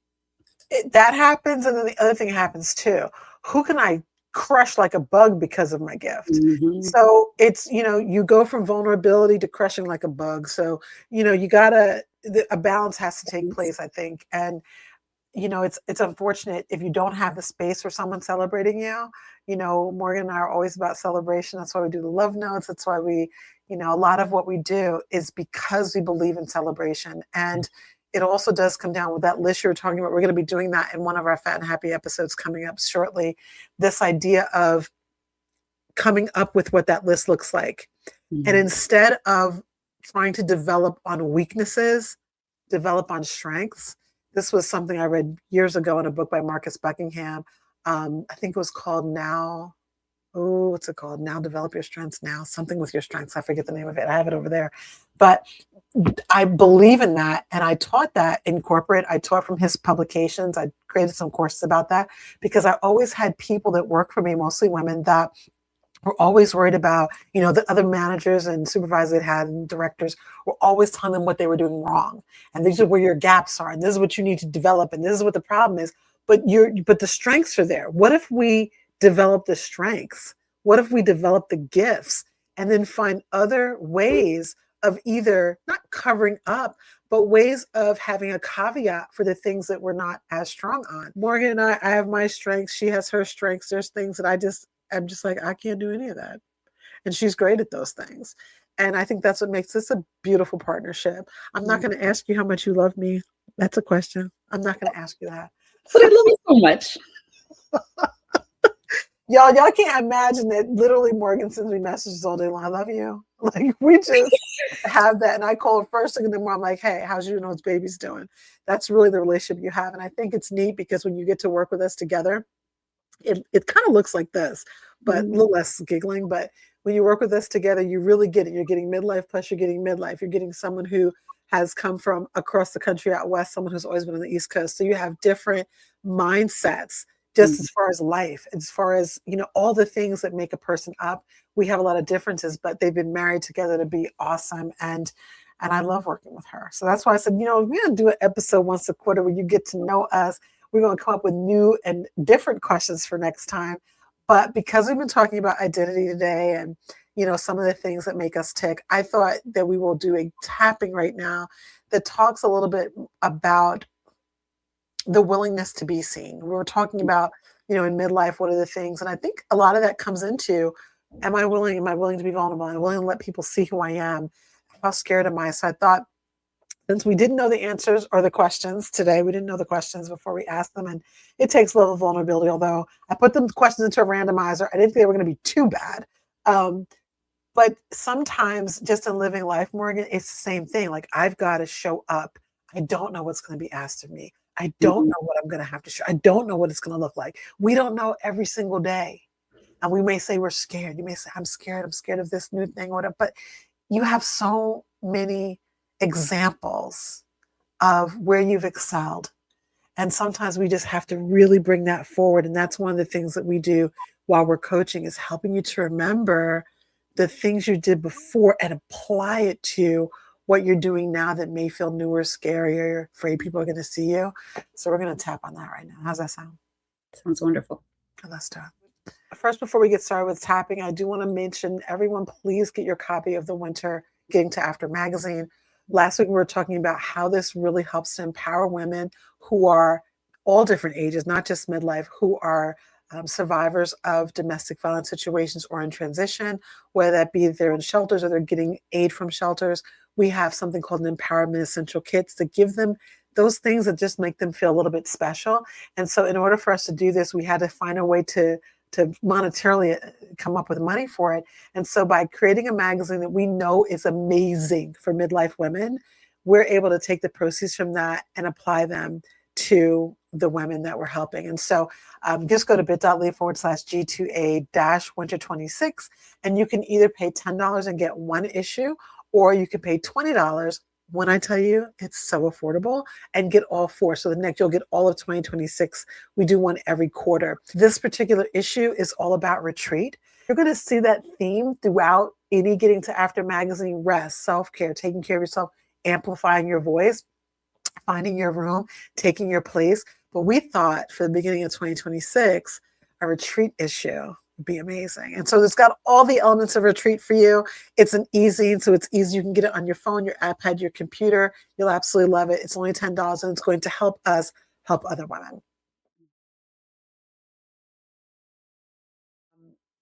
that happens, and then the other thing happens too. Who can I crush like a bug because of my gift? mhm, So it's, you go from vulnerability to crushing like a bug. So, you gotta, a balance has to take place, I think. And it's unfortunate if you don't have the space for someone celebrating you. Morgan and I are always about celebration. That's why we do the love notes. That's why we, a lot of what we do is because we believe in celebration. And it also does come down with that list you were talking about. We're going to be doing that in one of our Fat and Happy episodes coming up shortly. This idea of coming up with what that list looks like. And mhm, instead of trying to develop on weaknesses, develop on strengths. This was something I read years ago in a book by Marcus Buckingham. I think it was called Now. Oh, what's it called? Now Develop Your Strengths Now. Something with your strengths. I forget the name of it. I have it over there. But I believe in that. And I taught that in corporate. I taught from his publications. I created some courses about that because I always had people that work for me, mostly women, that were always worried about, the other managers and supervisors they had and directors were always telling them what they were doing wrong. And these are where your gaps are. And this is what you need to develop. And this is what the problem is. But the strengths are there. What if we develop the strengths? What if we develop the gifts and then find other ways of either not covering up, but ways of having a caveat for the things that we're not as strong on. Morgan and I have my strengths. She has her strengths. There's things that I'm just like, I can't do any of that. And she's great at those things. And I think that's what makes this a beautiful partnership. I'm not mhm. going to ask you how much you love me. That's a question. I'm not going to ask you that. But I love you so much. Y'all can't imagine that literally Morgan sends me messages all day long. I love you. Like we just have that. And I call her first thing in the morning. I'm like, hey, how's your baby's doing? That's really the relationship you have. And I think it's neat because when you get to work with us together, it kind of looks like this, but a Mhm, little less giggling. But when you work with us together, you really get it. You're getting midlife plus you're getting midlife. You're getting someone who has come from across the country out west, someone who's always been on the East Coast. So you have different mindsets just mhm. as far as life, as far as, all the things that make a person up. We have a lot of differences, but they've been married together to be awesome. And I love working with her. So that's why I said, we're going to do an episode once a quarter where you get to know us. We're going to come up with new and different questions for next time. But because we've been talking about identity today and, some of the things that make us tick, I thought that we will do a tapping right now that talks a little bit about the willingness to be seen. We were talking about, in midlife, what are the things? And I think a lot of that comes into, am I willing? Am I willing to be vulnerable? Am I willing to let people see who I am? How scared am I? So I thought, since we didn't know the answers or the questions today, we didn't know the questions before we asked them. And it takes a level of vulnerability, although I put the questions into a randomizer. I didn't think they were going to be too bad. Um, but sometimes just in living life, Morgan, it's the same thing. Like I've got to show up. I don't know what's going to be asked of me. I don't Mhm. know what I'm going to have to show. I don't know what it's going to look like. We don't know every single day. And we may say we're scared. You may say, I'm scared. I'm scared of this new thing or whatever. But you have so many examples of where you've excelled. And sometimes we just have to really bring that forward. And that's one of the things that we do while we're coaching is helping you to remember the things you did before and apply it to what you're doing now that may feel new or scary or you're afraid people are going to see you. So we're going to tap on that right now. How's that sound? Sounds wonderful. Let's do it. First, before we get started with tapping, I do want to mention everyone, please get your copy of the Winter Getting to After magazine. Last week, we were talking about how this really helps to empower women who are all different ages, not just midlife, who are survivors of domestic violence situations or in transition, whether that be they're in shelters or they're getting aid from shelters. We have something called an Empowerment Essential Kits to give them those things that just make them feel a little bit special. And so, in order for us to do this, we had to find a way to monetarily come up with money for it. And so by creating a magazine that we know is amazing for midlife women, we're able to take the proceeds from that and apply them to the women that we're helping. And so just go to bit.ly/G2A winter 26, and you can either pay $10 and get one issue, or you can pay $20 When I tell you it's so affordable, and get all four. So the next you'll get all of 2026. We do one every quarter. This particular issue is all about retreat. You're going to see that theme throughout any Getting to After magazine: rest, self-care, taking care of yourself, amplifying your voice, finding your room, taking your place. But we thought for the beginning of 2026, a retreat issue would be amazing. And so it's got all the elements of retreat for you. It's an easy, so it's easy. You can get it on your phone, your iPad, your computer. You'll absolutely love it. It's only $10 and it's going to help us help other women.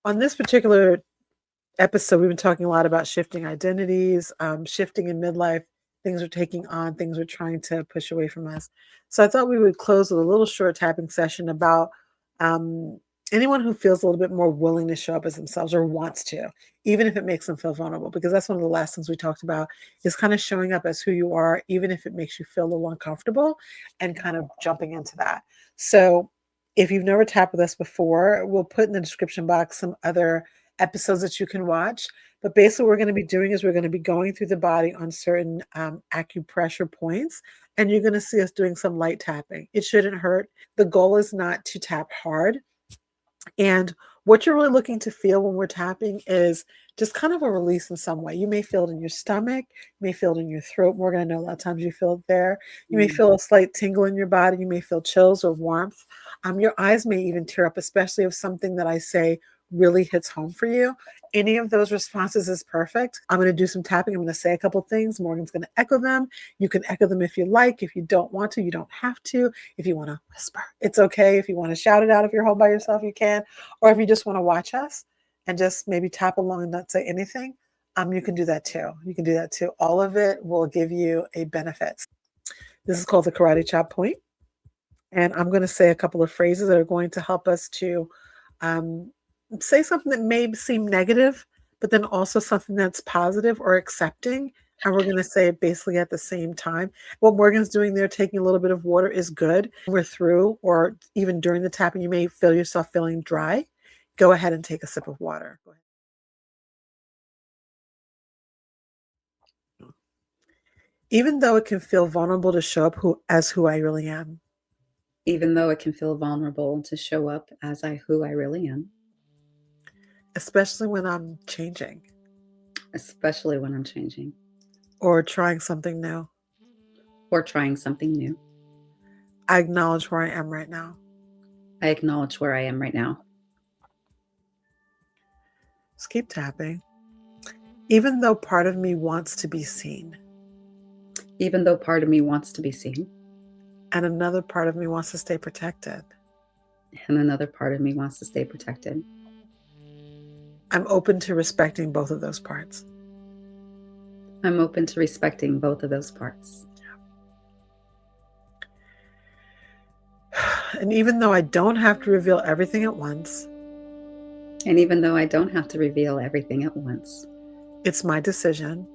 On this particular episode, we've been talking a lot about shifting identities, shifting in midlife. Things are taking on, things are trying to push away from us. So I thought we would close with a little short tapping session about anyone who feels a little bit more willing to show up as themselves or wants to, even if it makes them feel vulnerable, because that's one of the last things we talked about is kind of showing up as who you are, even if it makes you feel a little uncomfortable, and kind of jumping into that. So if you've never tapped with us before, we'll put in the description box some other episodes that you can watch. But basically, what we're going to be doing is we're going to be going through the body on certain acupressure points, and you're going to see us doing some light tapping. It shouldn't hurt. The goal is not to tap hard. And what you're really looking to feel when we're tapping is just kind of a release in some way. You may feel it in your stomach, you may feel it in your throat. We're going to know a lot of times you feel it there. You may feel a slight tingle in your body. You may feel chills or warmth. Your eyes may even tear up, especially if something that I say really hits home for you. Any of those responses is perfect. I'm going to do some tapping. I'm going to say a couple things. Morgan's going to echo them. You can echo them if you like. If you don't want to, you don't have to. If you want to whisper, it's okay. If you want to shout it out, if you're home by yourself, you can. Or if you just want to watch us and just maybe tap along and not say anything, you can do that too. You can do that too. All of it will give you a benefit. This is called the karate chop point. And I'm going to say a couple of phrases that are going to help us to say something that may seem negative, but then also something that's positive or accepting. And we're going to say it basically at the same time. What Morgan's doing there, taking a little bit of water, is good. We're through, or even during the tapping, you may feel yourself feeling dry. Go ahead and take a sip of water. Go ahead. Even though it can feel vulnerable to show up as who I really am. Even though it can feel vulnerable to show up as who I really am. Especially when I'm changing. Especially when I'm changing. Or trying something new. Or trying something new. I acknowledge where I am right now. I acknowledge where I am right now. Just keep tapping. Even though part of me wants to be seen. Even though part of me wants to be seen. And another part of me wants to stay protected. And another part of me wants to stay protected. I'm open to respecting both of those parts. I'm open to respecting both of those parts. And even though I don't have to reveal everything at once. And even though I don't have to reveal everything at once. It's my decision.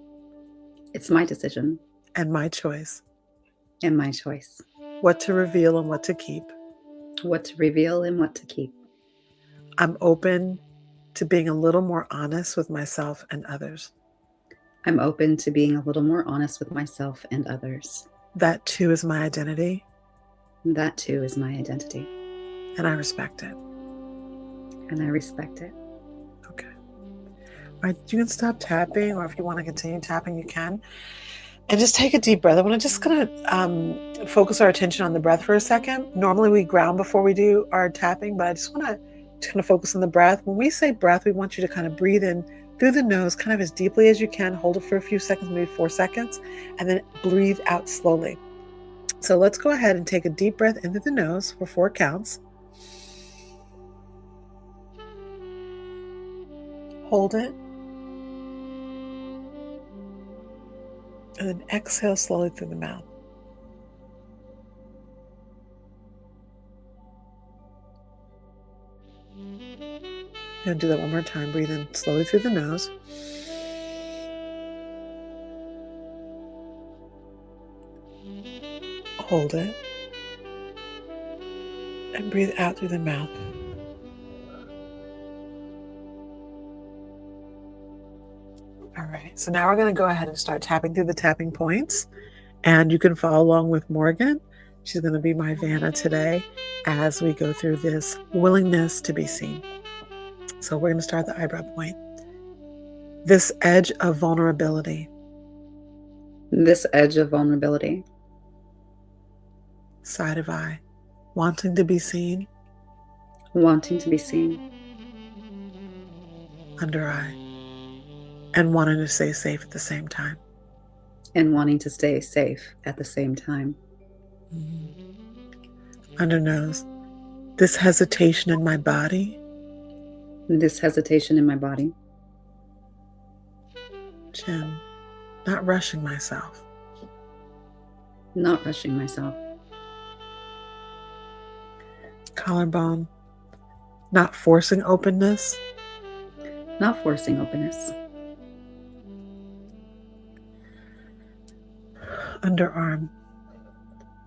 It's my decision. And my choice. And my choice. What to reveal and what to keep. What to reveal and what to keep. I'm open to being a little more honest with myself and others. I'm open to being a little more honest with myself and others. That too is my identity. That too is my identity. And I respect it. And I respect it. Okay. All right, you can stop tapping, or if you want to continue tapping, you can. And just take a deep breath. I'm just going to focus our attention on the breath for a second. Normally we ground before we do our tapping, but I just want to kind of focus on the breath. When we say breath, we want you to kind of breathe in through the nose, kind of as deeply as you can. Hold it for a few seconds, maybe 4 seconds, and then breathe out slowly. So let's go ahead and take a deep breath in through the nose for 4 counts. Hold it. And then exhale slowly through the mouth. I'm going to do that one more time. Breathe in slowly through the nose. Hold it. And breathe out through the mouth. All right. So now we're going to go ahead and start tapping through the tapping points. And you can follow along with Morgan. She's going to be my Vanna today as we go through this willingness to be seen. So we're going to start the eyebrow point. This edge of vulnerability. This edge of vulnerability. Side of eye. Wanting to be seen. Wanting to be seen. Under eye. And wanting to stay safe at the same time. And wanting to stay safe at the same time. Under nose. This hesitation in my body. This hesitation in my body. Chin. Not rushing myself. Not rushing myself. Collarbone. Not forcing openness. Not forcing openness. Underarm.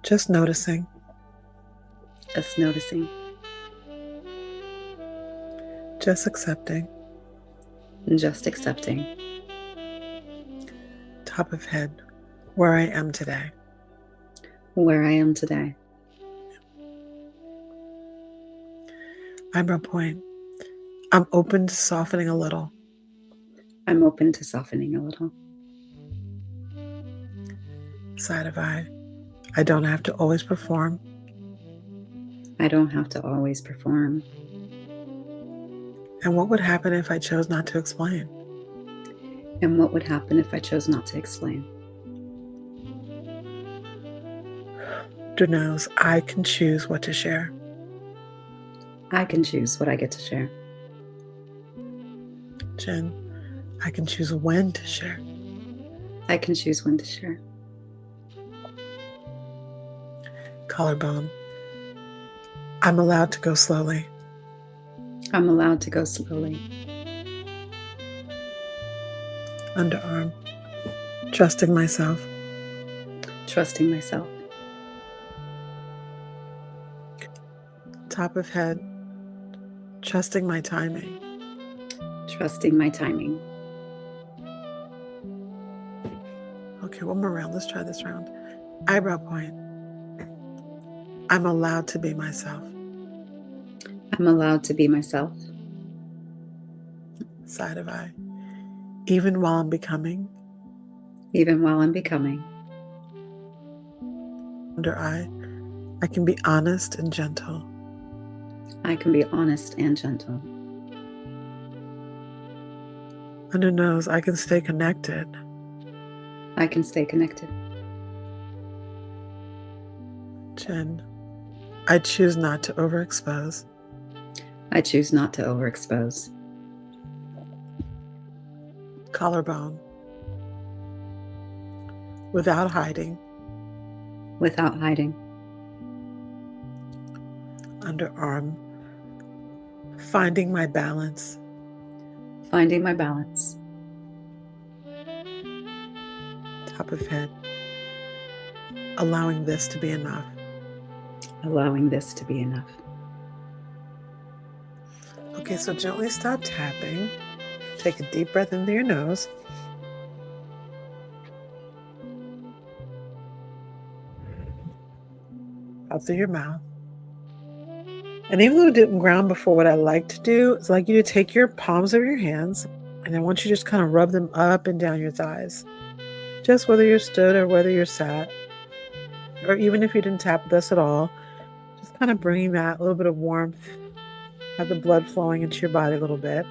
Just noticing. Just noticing. Just accepting. Just accepting. Top of head. Where I am today. Where I am today. Eyebrow point. I'm open to softening a little. I'm open to softening a little. Side of eye. I don't have to always perform. I don't have to always perform. And what would happen if I chose not to explain? And what would happen if I chose not to explain? Under nose. I can choose what to share. I can choose what I get to share. Chin. I can choose when to share. I can choose when to share. Collarbone. I'm allowed to go slowly. I'm allowed to go slowly. Underarm. Trusting myself. Trusting myself. Top of head. Trusting my timing. Trusting my timing. Okay, one more round. Let's try this round. Eyebrow point. I'm allowed to be myself. I'm allowed to be myself. Side of eye. Even while I'm becoming. Even while I'm becoming. Under eye. I can be honest and gentle. I can be honest and gentle. Under nose. I can stay connected. I can stay connected. Chin. I choose not to overexpose. I choose not to overexpose. Collarbone. Without hiding. Without hiding. Underarm. Finding my balance. Finding my balance. Top of head. Allowing this to be enough. Allowing this to be enough. Okay, so gently stop tapping. Take a deep breath into your nose. Out through your mouth. And even though it didn't ground before, what I like to do is like you to take your palms of your hands, and I want you to just kind of rub them up and down your thighs. Just whether you're stood or whether you're sat, or even if you didn't tap with us at all, just kind of bringing that little bit of warmth, have the blood flowing into your body a little bit.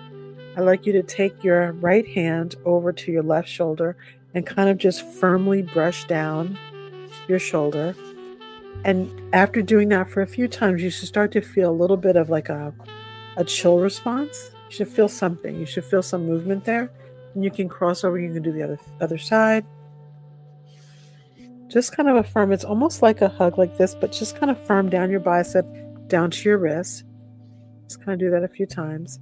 I'd like you to take your right hand over to your left shoulder and kind of just firmly brush down your shoulder. And after doing that for a few times, you should start to feel a little bit of like a chill response. You should feel something. You should feel some movement there. And you can cross over. You can do the other side. Just kind of affirm. It's almost like a hug like this, but just kind of firm down your bicep, down to your wrist. Just kind of do that a few times.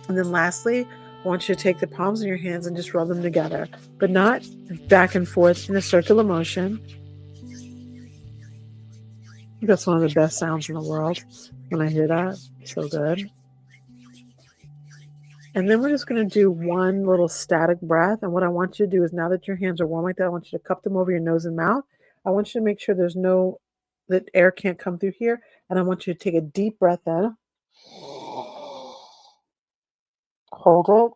And then lastly, I want you to take the palms of your hands and just rub them together, but not back and forth in a circular motion. I think that's one of the best sounds in the world when I hear that. So good. And then we're just going to do one little static breath. And what I want you to do is, now that your hands are warm like that, I want you to cup them over your nose and mouth. I want you to make sure that air can't come through here. And I want you to take a deep breath in, hold it,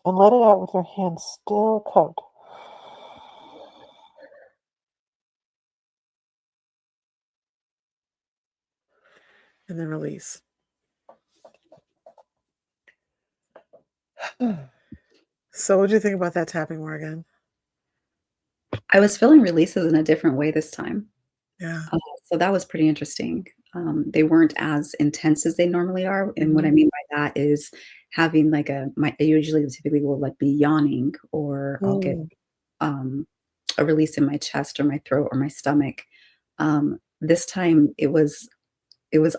and let it out with your hands still cupped. And then release. So what do you think about that tapping, Morgan? I was feeling releases in a different way this time. Yeah. So that was pretty interesting. They weren't as intense as they normally are, and what I Mhm. mean by that is having like I usually typically will like be yawning, or I'll get Mm. a release in my chest or my throat or my stomach. This time it was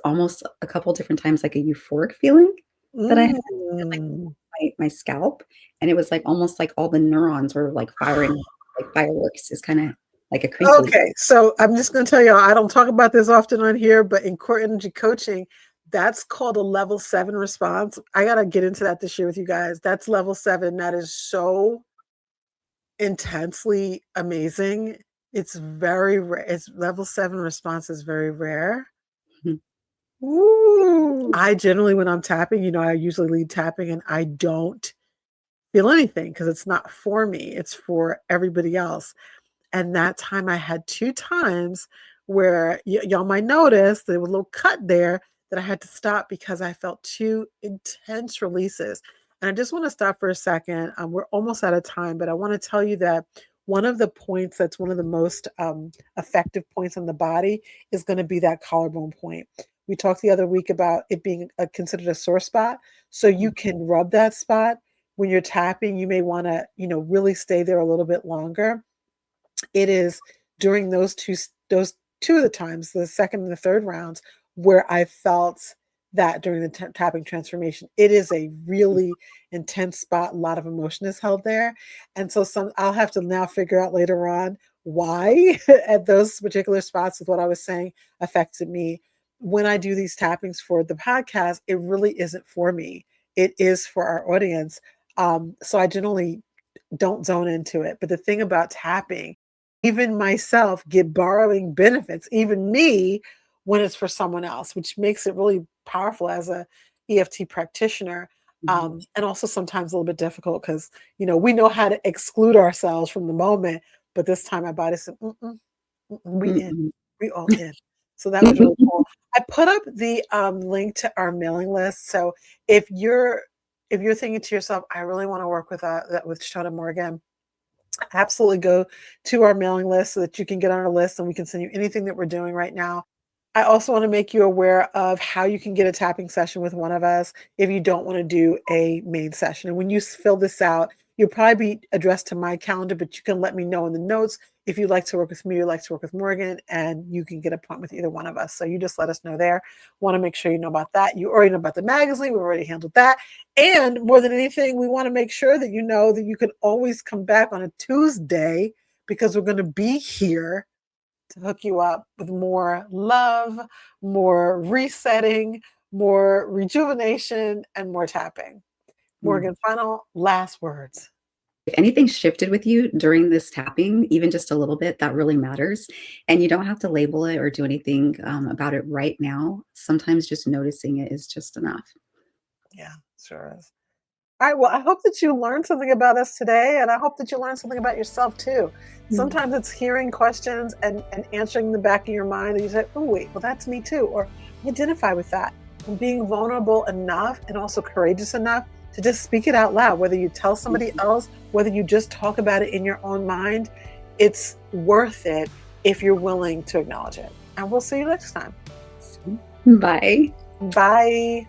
almost a couple different times like a euphoric feeling that I had in like Mm. my scalp, and it was like almost like all the neurons were like firing like fireworks. It's kind of like a crinkly. Okay, so I'm just going to tell you, I don't talk about this often on here, but in core energy coaching, that's called a level 7 response. I got to get into that this year with you guys. That's level 7. That is so intensely amazing. It's very rare. It's level 7 response is very rare. Ooh. I generally, when I'm tapping, I usually lead tapping and I don't feel anything because it's not for me, it's for everybody else. And that time I had 2 times where y'all might notice there was a little cut there that I had to stop because I felt 2 intense releases. And I just want to stop for a second. We're almost out of time, but I want to tell you that one of the points that's one of the most effective points on the body is going to be that collarbone point. We talked the other week about it being considered a sore spot. So you can rub that spot when you're tapping. You may want to, really stay there a little bit longer. It is during those two of the times, the second and the third rounds, where I felt that during the tapping transformation. It is a really intense spot. A lot of emotion is held there. And so I'll have to now figure out later on why at those particular spots with what I was saying affected me. When I do these tappings for the podcast, it really isn't for me. It is for our audience. So I generally don't zone into it. But the thing about tapping, even myself get borrowing benefits, even me, when it's for someone else, which makes it really powerful as a EFT practitioner. Mhm. And also sometimes a little bit difficult because, we know how to exclude ourselves from the moment. But this time my body said, mm-mm, mm-mm, we in, Mm-mm. we all in. So that was really cool. I put up the link to our mailing list. So if you're thinking to yourself, I really want to work with Chatone and Morganne, absolutely go to our mailing list so that you can get on our list and we can send you anything that we're doing right now. I also want to make you aware of how you can get a tapping session with one of us if you don't want to do a main session. And when you fill this out, you'll probably be addressed to my calendar, but you can let me know in the notes if you'd like to work with me or like to work with Morgan, and you can get a point with either one of us. So you just let us know there. Want to make sure you know about that. You already know about the magazine. We've already handled that. And more than anything, we want to make sure that you know that you can always come back on a Tuesday because we're going to be here to hook you up with more love, more resetting, more rejuvenation, and more tapping. Mm. Morgan, final last words. If anything shifted with you during this tapping, even just a little bit, that really matters. And you don't have to label it or do anything about it right now. Sometimes just noticing it is just enough. Yeah, sure is. All right. Well, I hope that you learned something about us today, and I hope that you learned something about yourself too. Mm. Sometimes it's hearing questions and answering in the back of your mind, and you say, oh, wait, well, that's me too, or I identify with that. And being vulnerable enough and also courageous enough to just speak it out loud, whether you tell somebody Mhm. else, whether you just talk about it in your own mind, it's worth it if you're willing to acknowledge it. And we'll see you next time. Bye. Bye.